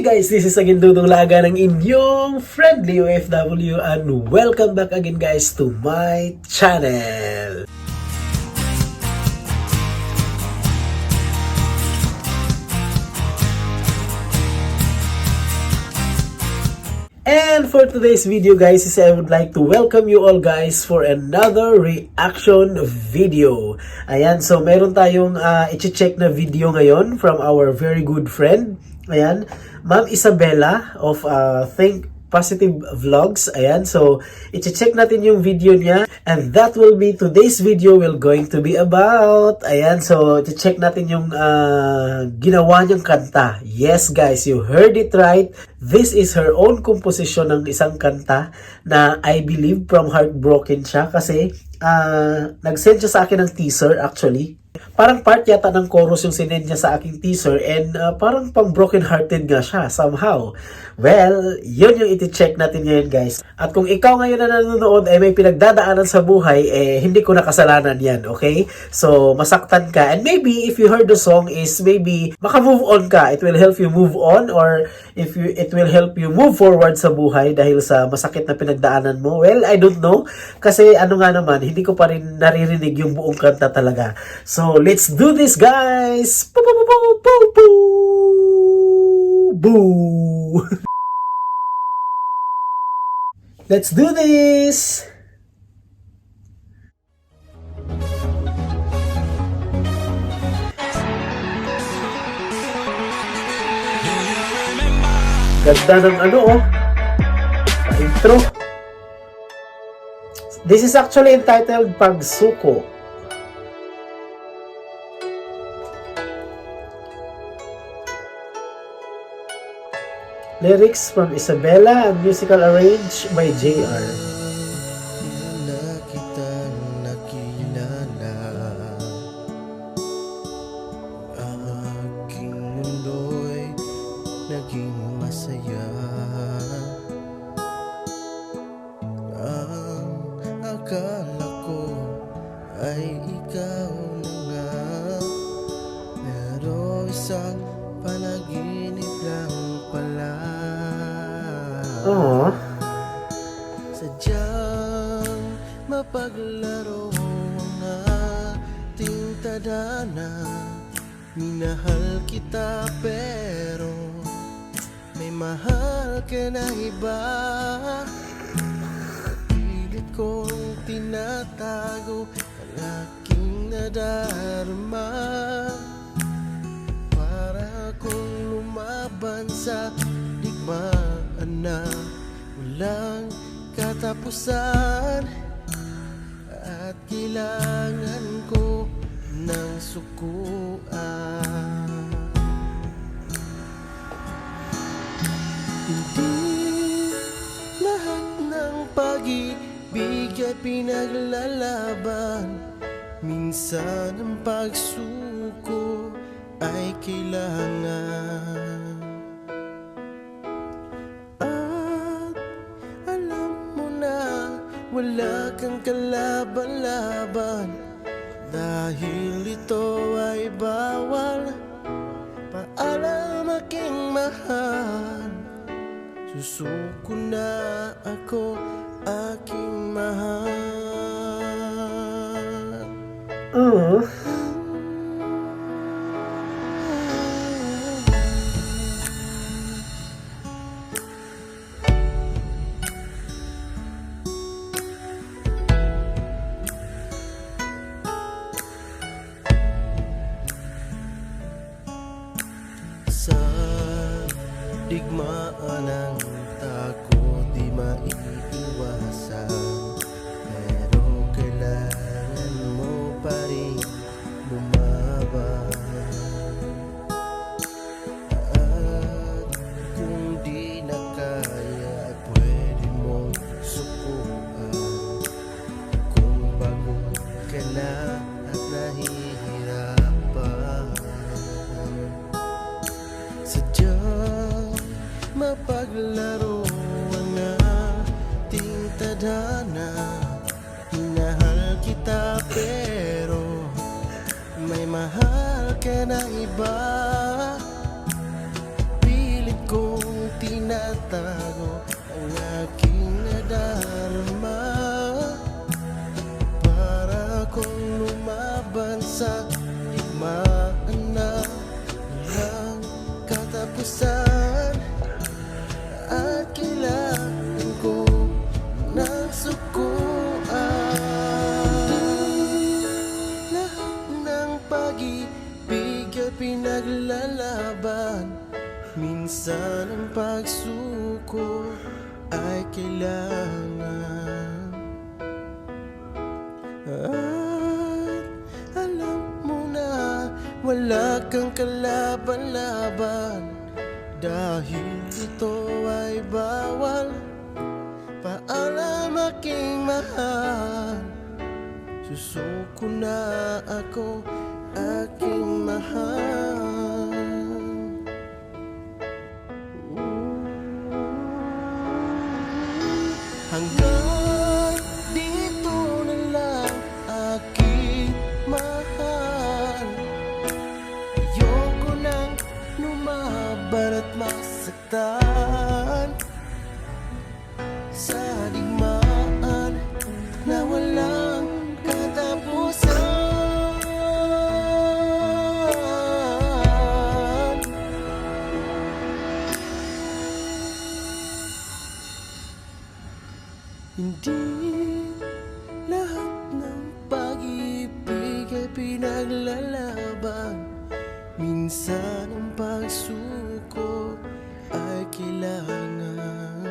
Hey guys, this is again Dudong Laga ng inyong friendly OFW and welcome back again guys to my channel. And for today's video guys is I would like to welcome you all guys for another reaction video. Ayan, so meron tayong i-check na video ngayon from our very good friend. Ayan, Ma'am Isabella of Think Positive Vlogs. Ayan, so i-check natin yung video niya and that will be today's video will going to be about. Ayan, so i-check natin yung ginawa niyang kanta. Yes guys, you heard it right. This is her own composition ng isang kanta na I believe from Heartbroken siya kasi nag-send siya sa akin ng teaser actually. Parang part yata ng chorus yung sinend niya sa aking teaser and parang pang broken hearted nga siya somehow. Well, yun yung iti-check natin ngayon guys. At kung ikaw ngayon na nanonood ay may pinagdadaanan sa buhay, hindi ko nakasalanan yan, okay? So, masaktan ka and maybe if you heard the song is maybe maka-move on ka. It will help you move on or it will help you move forward sa buhay dahil sa masakit na pinagdaanan mo. Well, I don't know. Kasi ano nga naman, hindi ko pa rin naririnig yung buong kanta talaga. So, let's do this, guys! Boo, boo, boo, boo, boo, boo. Let's do this! Ganda ng intro. This is actually entitled Pagsuko. Lyrics from Isabella and musical arranged by JR. Aking mundo'y naging masaya. Ang akala ko ay ikaw na nga, pero isang panaginip lang pala. Aww. Sadyang mapaglaro ang ating tadhana. Minahal kita pero may mahal ka na iba. Pilit kong tinatago ang aking nadarama para kong lumaban sa digmaan na walang katapusan. At kailangan ko ng sukuan. Hindi lahat ng pag-ibig ay pinaglalaban. Minsan ang pagsuko ay kailangan. At alam mo na wala kang kalaban-laban, dahil ito ay bawal. Paalam aking mahal, susuko na ako aking mahal. Sa digmaan ng takot di maiiwasan, pero kailangan mo pa rin lumaban. At kung di na kaya ay pwede mong sukuan. Kung pagod ka na at nahihirapan, sadyang mapaglaro ang ating tadhana. Minahal kita pero may mahal ka na iba. Pilit ko itatago ang aking nadarama. Para kong lumaban sa digmaan na walang katapusan. At kailangan ko ng sukuan. Lahat ng pag-ibig ay pinaglalaban. Minsan ang pagsuko ay kailangan. At alam mo na wala kang kalaban-laban. Dahil ito ay bawal. Paalam aking mahal. Susuko na ako, aking mahal. Hanggang dito na lang, aking mahal. Ayoko nang lumaban at masaktan sa digmaan na walang katapusan. Hindi lahat ng pag-ibig ay pinaglalaban. Minsan ang pagsuko ay kailangan.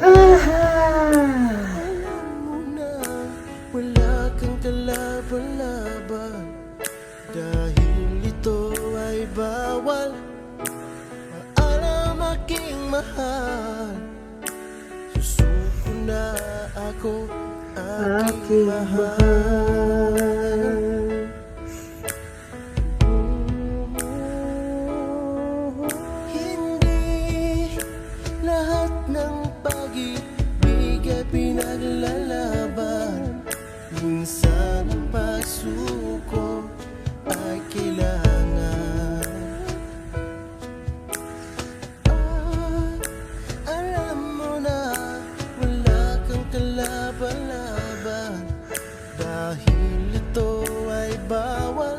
Alam mo na wala kang kalaban-laban. Dahil ito ay bawal. Paalam aking mahal. Susuko na ako, aking mahal. Hindi lahat ng pag-ibig ay pinaglalaban. Minsan ang pagsuko ay kailangan. Alam mo na wala kang kalaban-laban. Dahil ito ay bawal.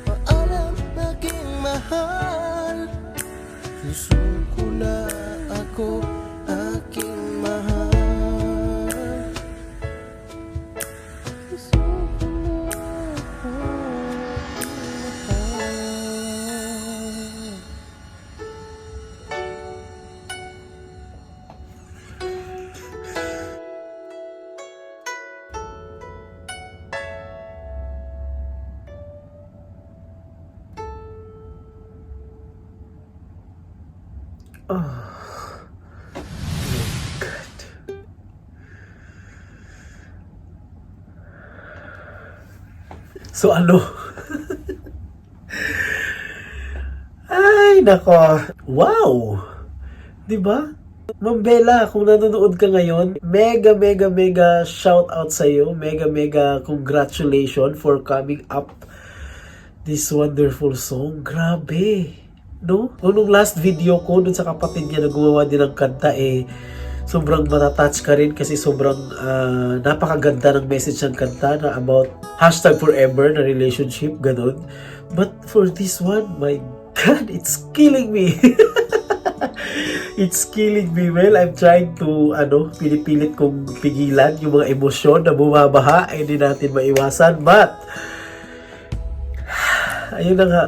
Paalam aking mahal. Susuko na ako, aking mahal. Susuko na ako, aking mahal. So ano? Ay, nako. Wow! 'Di ba? Ma'am Bella, kung nanonood ka ngayon, mega mega mega shout out sa iyo. Mega mega congratulations for coming up this wonderful song. Grabe. No? Nung last video ko dun sa kapatid niya na gumawa din ng kanta, sobrang matatouch ka rin kasi sobrang napakaganda ng message ng kanta na about #forever na relationship, ganun. But for this one, my God, it's killing me. It's killing me. Well, I'm trying to, pinipilit kong pigilan yung mga emosyon na bumabaha, ay hindi natin maiwasan. But, ayun na nga,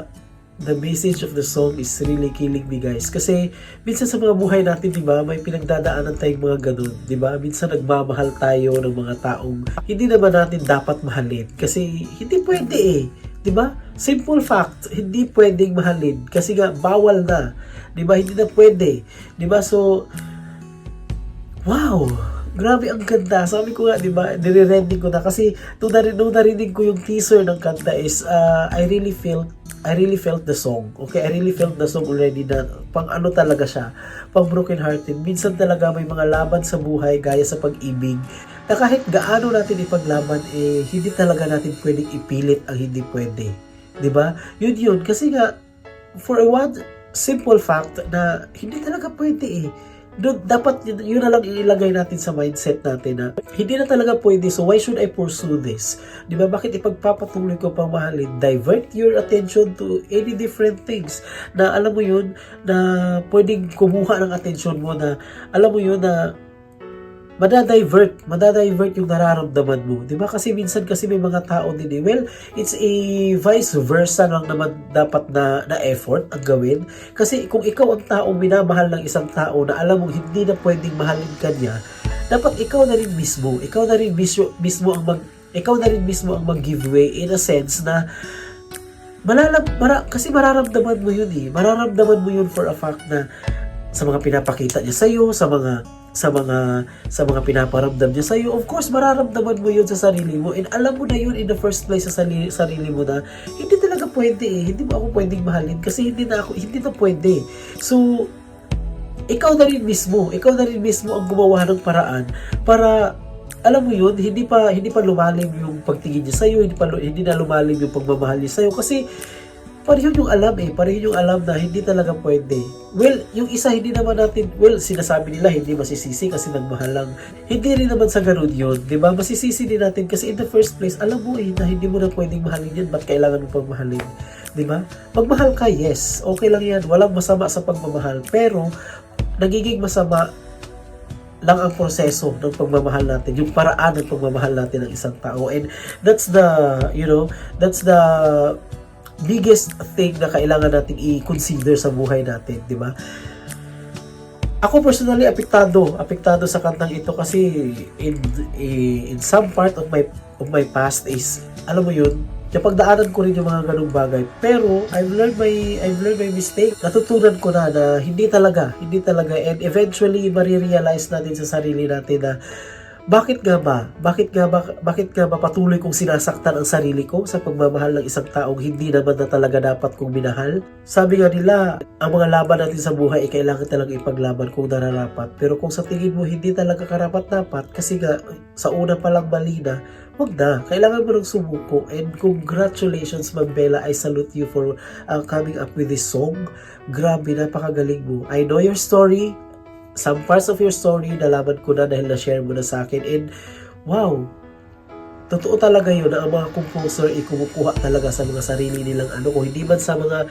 the message of the song is really killing me, guys. Kasi minsan sa mga buhay natin, di ba, may pinagdadaanan tayong mga ganun, di ba? Minsan nagmamahal tayo ng mga taong hindi naman natin dapat mahalin. Kasi hindi pwede di ba? Simple fact, hindi pwedeng mahalin kasi nga bawal na. Di ba? Hindi na pwede. Di ba? So, wow! Grabe ang ganda. Sabi ko nga, di ba, nire-rending ko na kasi nung narinig ko yung teaser ng kanta is I really felt the song. Okay, I really felt the song already na pang ano talaga siya, pang broken hearted. Minsan talaga may mga laban sa buhay gaya sa pag-ibig na kahit gaano natin ipaglaban, hindi talaga natin pwedeng ipilit ang hindi pwede. 'Di ba? Yun kasi nga for simple fact na hindi talaga pwede eh. Dapat yun na lang ilagay natin sa mindset natin na hindi na talaga pwede, so why should I pursue this? Di ba? Bakit ipagpapatuloy ko pang mahalin? Divert your attention to any different things na alam mo yun, na pwedeng kumuha ng attention mo, na alam mo yun na madadivert yung nararamdaman mo. Di ba? Kasi minsan kasi may mga tao din eh. Well, it's a vice versa lang naman dapat na effort ang gawin. Kasi kung ikaw ang taong minamahal ng isang tao na alam mo hindi na pwedeng mahalin ka niya, dapat ikaw na rin mismo ang mag-giveaway in a sense na kasi mararamdaman mo yun eh. Mararamdaman mo yun for a fact na sa mga pinapakita niya sa'yo, sa mga pinaparamdam niya sa'yo, of course, mararamdaman mo yun sa sarili mo, and alam mo na yun in the first place sa sarili mo na hindi talaga pwede eh, hindi mo ako pwedeng mahalin kasi hindi na pwede. So, ikaw na rin mismo ang gumawa ng paraan para, alam mo yun, hindi pa lumalim yung pagtingin niya sa'yo, hindi na lumalim yung pagmamahal niya sa'yo, kasi pareho yung alam na hindi talaga pwede. Well, yung isa hindi naman natin, sinasabi nila hindi masisisi kasi nagmahal lang. Hindi rin naman sa ganun yun, di ba? Masisisi din natin kasi in the first place, alam mo na hindi mo na pwedeng mahalin yan, ba't kailangan mo pang mahalin? Di ba? Magmahal ka, yes, okay lang yan, walang masama sa pagmamahal, pero nagiging masama lang ang proseso ng pagmamahal natin, yung paraan ng pagmamahal natin ng isang tao, and that's the biggest thing na kailangan nating i-consider sa buhay natin, di ba? Ako personally apektado sa kantang ito kasi in some part of my past is, alam mo yun, napagdaanan ko rin yung mga ganung bagay, pero I've learned my mistake. Natutunan ko na hindi talaga, and eventually marirealize natin sa sarili natin na bakit nga ba patuloy kong sinasaktan ang sarili ko sa pagmamahal ng isang taong hindi naman na talaga dapat kong minahal? Sabi nga nila, ang mga laban natin sa buhay ay kailangan talagang ipaglaban kung nararapat. Pero kung sa tingin mo hindi talaga karapat-dapat, kasi nga sa una pa lang mali na, wag na. Kailangan mo nang sumuko. And congratulations, Ma'am Bella. I salute you for coming up with this song. Grabe, napakagaling mo. I know your story. Some parts of your story nalaman ko na dahil na-share mo na sa akin, and wow, totoo talaga yun na ang mga composer ay kumukuha talaga sa mga sarili nilang kung hindi man sa mga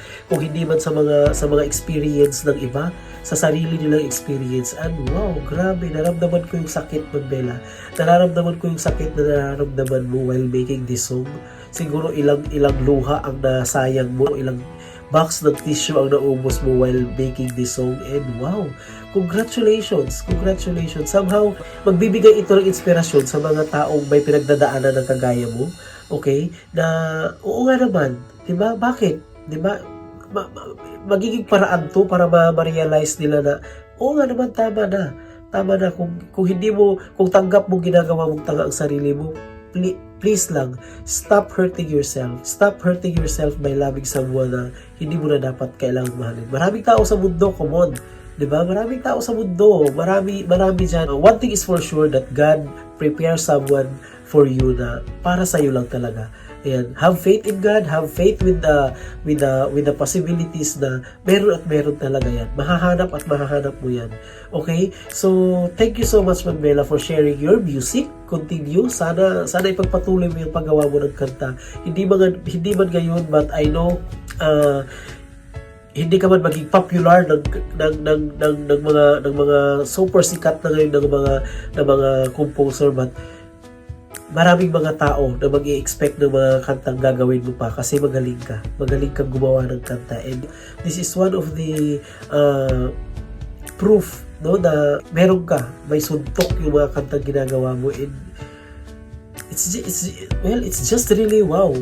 experience ng iba, sa sarili nilang experience. And wow, grabe, naramdaman ko yung sakit, Ma'am Bella. Nararamdaman ko yung sakit na nararamdaman mo while making this song. Siguro ilang luha ang nasayang mo, ilang box ng tissue ang naubos mo while making this song, and wow, congratulations. Somehow magbibigay ito ng inspirasyon sa mga taong may pinagdadaanan ng kagaya mo, okay, na oo nga naman, di ba? Bakit? Di ba? Magiging paraan to para ma-realize nila na oo nga naman, tama na kung tanggap mo ginagawa mong tanga ang sarili mo, please lang, stop hurting yourself by loving someone na hindi mo na dapat kailangan mahalin. Maraming tao sa mundo, come on, diba? Maraming tao sa mundo, marami dyan. One thing is for sure, that God prepares someone for you na para sa'yo lang talaga. Ayan, have faith in God, have faith with the possibilities na meron talaga yan. Mahahanap mo yan. Okay? So, thank you so much, Ma'am Bella, for sharing your music. Continue. Sana ipagpatuloy mo yung paggawa mo ng kanta. Hindi man ngayon, but I know hindi ka man maging popular ng mga super sikat na ngayon ng mga composer, but maraming mga tao na mag-i-expect ng mga kantang gagawin mo pa kasi magaling kang gumawa ng kanta, and this is one of the proof, no, na may suntok yung mga kantang ginagawa mo, and it's just really wow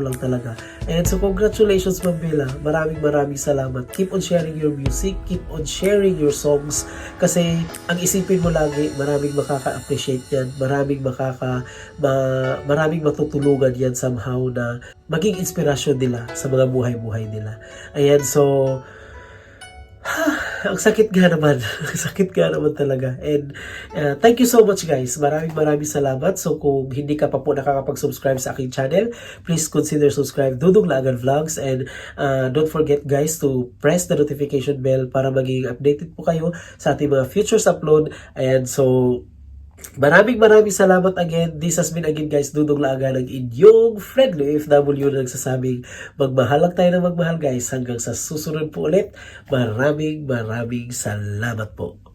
lang talaga. And so congratulations, Ma'am Bella. Maraming salamat. Keep on sharing your music, keep on sharing your songs, kasi ang isipin mo lagi, maraming makaka-appreciate yan, maraming matutulungan yan somehow na maging inspirasyon nila sa mga buhay-buhay nila. Ayan, so ang sakit nga naman. Ang sakit nga naman talaga. And thank you so much guys. Maraming salamat. So kung hindi ka pa po nakakapag-subscribe sa aking channel, please consider subscribe Dudong Laagan Vlogs. And don't forget guys to press the notification bell para maging updated po kayo sa ating mga futures upload. Ayan, so maraming salamat again. This has been again guys, Dudong Laagan, ang inyong friendly OFW na nagsasabing magmahal lang tayo ng magmahal guys. Hanggang sa susunod po ulit. Maraming salamat po.